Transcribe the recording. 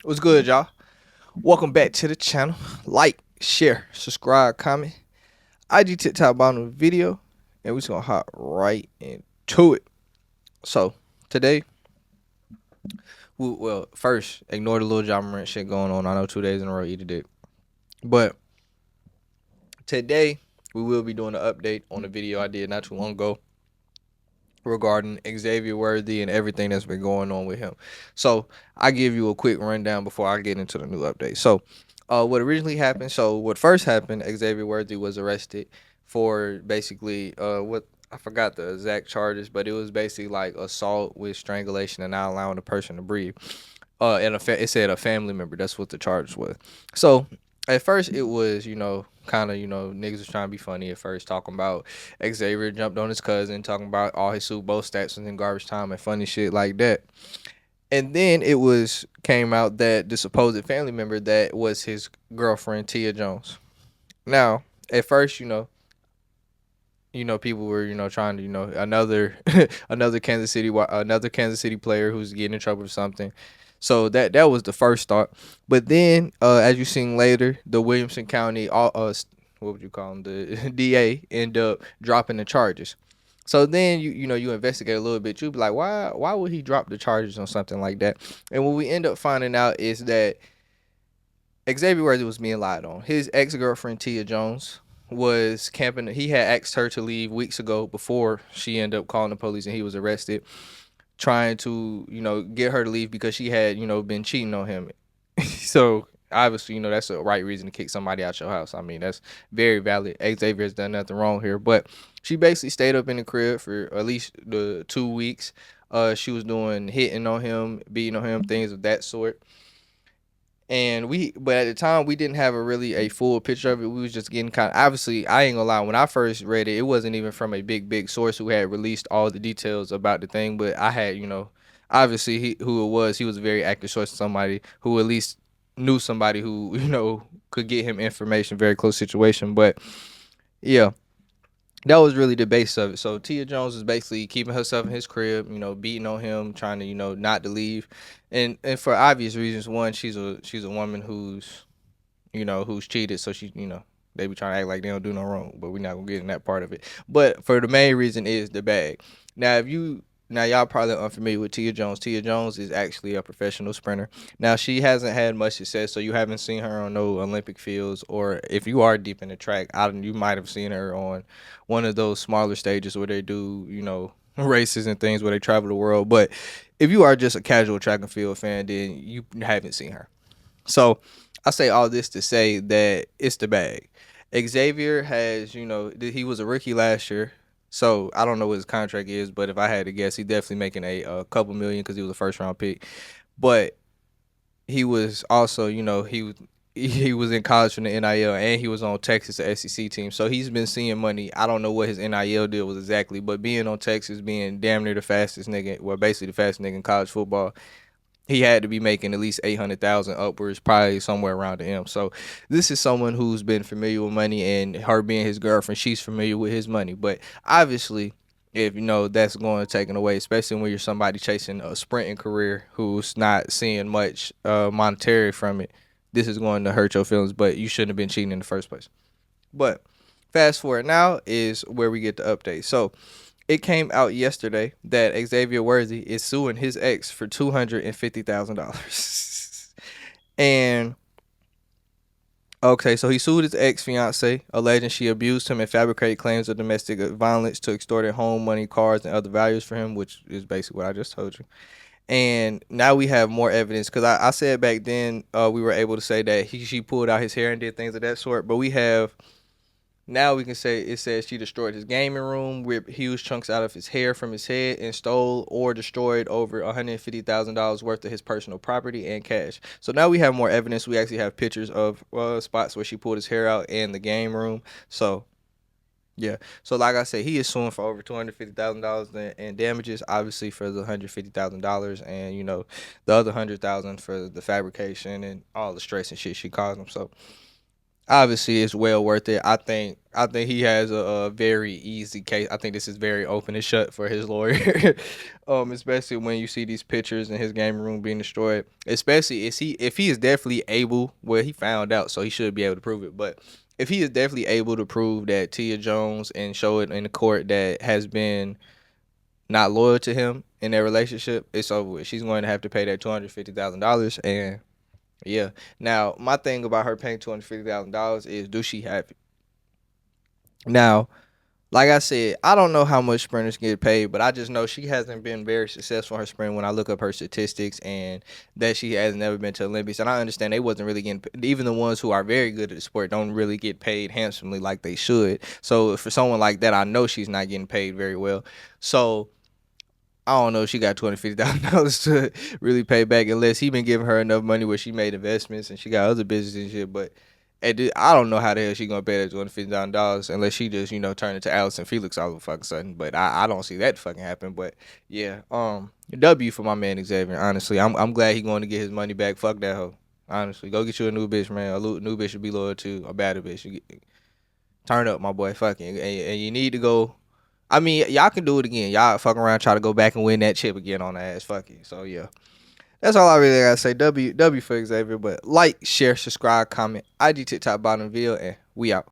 What's good, y'all? Welcome back to the channel. Like, share, subscribe, comment. IG TikTok bottom of the video, and we just gonna hop right into it. So today, first ignore the little John Morant shit going on. I know 2 days in a row either did, but today we will be doing an update on the video I did not too long ago regarding Xavier Worthy and everything that's been going on with him. So I give you a quick rundown before I get into the new update. So what originally happened, so what first happened, Xavier Worthy was arrested for basically what I forgot the exact charges, but it was basically like assault with strangulation and not allowing the person to breathe. And it said a family member. That's what the charge was. So at first it was, kind of, niggas was trying to be funny at first, talking about Xavier jumped on his cousin, talking about all his Super Bowl stats was in garbage time and funny shit like that. And then it was came out that the supposed family member that was his girlfriend Tia Jones. Now, at first, people were, trying to, another another Kansas City player who's getting in trouble for something. So that was the first thought. But then, as you seen later, the Williamson County, what would you call him, the DA, end up dropping the charges. So then you investigate a little bit. You be like, why would he drop the charges on something like that? And what we end up finding out is that Xavier Worthy was being lied on. His ex girlfriend Tia Jones was camping. He had asked her to leave weeks ago before she ended up calling the police and he was arrested, trying to get her to leave because she had been cheating on him. So obviously that's the right reason to kick somebody out your house. I mean that's very valid. Xavier has done nothing wrong here, but she basically stayed up in the crib for at least the 2 weeks. She was doing hitting on him, beating on him, things of that sort. And but at the time we didn't have a full picture of it. We was just getting kind of, obviously, I ain't gonna lie, when I first read it, it wasn't even from a big source who had released all the details about the thing. But I had, obviously who it was, he was a very active source, somebody who at least knew somebody who could get him information, very close situation. But yeah, that was really the base of it. So Tia Jones is basically keeping herself in his crib, beating on him, trying to, not to leave, and for obvious reasons. One, she's a woman who's cheated, so they be trying to act like they don't do no wrong, but we're not gonna get in that part of it. But for the main reason is the bag. Now, if you now y'all probably unfamiliar with Tia Jones. Tia Jones is actually a professional sprinter. Now she hasn't had much success, so you haven't seen her on no Olympic fields, or if you are deep in the track, you might have seen her on one of those smaller stages where they do, races and things where they travel the world. But if you are just a casual track and field fan, then you haven't seen her. So I say all this to say that it's the bag. Xavier has, he was a rookie last year. So I don't know what his contract is, but if I had to guess, he definitely making a couple million because he was a first round pick. But he was also, he was in college from the NIL and he was on Texas the SEC team. So he's been seeing money. I don't know what his NIL deal was exactly, but being on Texas, being damn near the fastest nigga, well, basically the fastest nigga in college football, he had to be making at least 800,000 upwards, probably somewhere around the M. So this is someone who's been familiar with money, and her being his girlfriend, she's familiar with his money. But obviously, if that's going to take it away, especially when you're somebody chasing a sprinting career who's not seeing much monetary from it, this is going to hurt your feelings. But you shouldn't have been cheating in the first place. But fast forward now is where we get the update. So it came out yesterday that Xavier Worthy is suing his ex for $250,000. And okay, so he sued his ex fiance, alleging she abused him and fabricated claims of domestic violence to extort home money, cars, and other values for him, which is basically what I just told you. And now we have more evidence because I said back then we were able to say that she pulled out his hair and did things of that sort, but we have now we can say it says she destroyed his gaming room, ripped huge chunks out of his hair from his head, and stole or destroyed over $150,000 worth of his personal property and cash. So now we have more evidence. We actually have pictures of spots where she pulled his hair out in the game room. So yeah. So like I said, he is suing for over $250,000 in damages, obviously for the $150,000, and the other $100,000 for the fabrication and all the stress and shit she caused him. So Obviously it's well worth it. I think he has a very easy case. I think this is very open and shut for his lawyer. Especially when you see these pictures in his game room being destroyed. Especially if he is definitely able, well, he found out, so he should be able to prove it. But if he is definitely able to prove that Tia Jones and show it in the court that has been not loyal to him in their relationship, it's over with. She's going to have to pay that $250,000. And yeah. Now, my thing about her paying $250,000 is, do she have it? Now, like I said, I don't know how much sprinters get paid, but I just know she hasn't been very successful in her sprint when I look up her statistics, and that she has never been to Olympics. And I understand they wasn't really getting, even the ones who are very good at the sport don't really get paid handsomely like they should. So for someone like that, I know she's not getting paid very well. So I don't know if she got $250,000 to really pay back, unless he been giving her enough money where she made investments and she got other businesses and shit. But I don't know how the hell she gonna pay that $250,000 unless she just turn into Allison Felix all of a fucking sudden. But I don't see that fucking happen. But yeah, W for my man Xavier. Honestly, I'm glad he going to get his money back. Fuck that hoe. Honestly, go get you a new bitch, man. New bitch should be loyal to a better bitch. Turn up, my boy. Fucking, and you need to go. I mean, y'all can do it again. Y'all fuck around, try to go back and win that chip again on the ass. Fuck it. So yeah, that's all I really gotta say. W for Xavier. But like, share, subscribe, comment. IG, TikTok, bottom video, and we out.